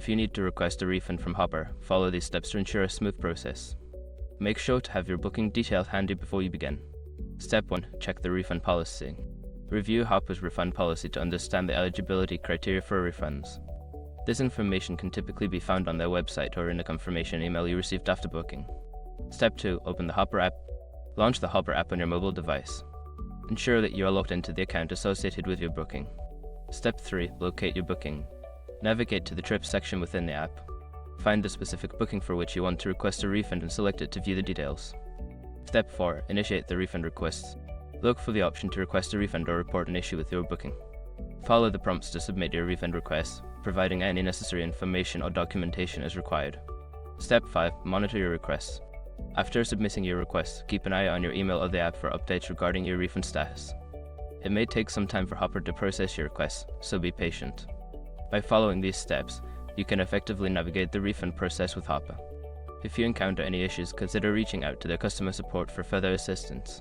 If you need to request a refund from Hopper, follow these steps to ensure a smooth process. Make sure to have your booking details handy before you begin. Step 1. Check the refund policy. Review Hopper's refund policy to understand the eligibility criteria for refunds. This information can typically be found on their website or in a confirmation email you received after booking. Step 2. Open the Hopper app. Launch the Hopper app on your mobile device. Ensure that you are logged into the account associated with your booking. Step 3. Locate your booking. Navigate to the Trips section within the app. Find the specific booking for which you want to request a refund and select it to view the details. Step 4. Initiate the refund request. Look for the option to request a refund or report an issue with your booking. Follow the prompts to submit your refund request, providing any necessary information or documentation as required. Step 5. Monitor your requests. After submitting your request, keep an eye on your email or the app for updates regarding your refund status. It may take some time for Hopper to process your request, so be patient. By following these steps, you can effectively navigate the refund process with Hopper. If you encounter any issues, consider reaching out to their customer support for further assistance.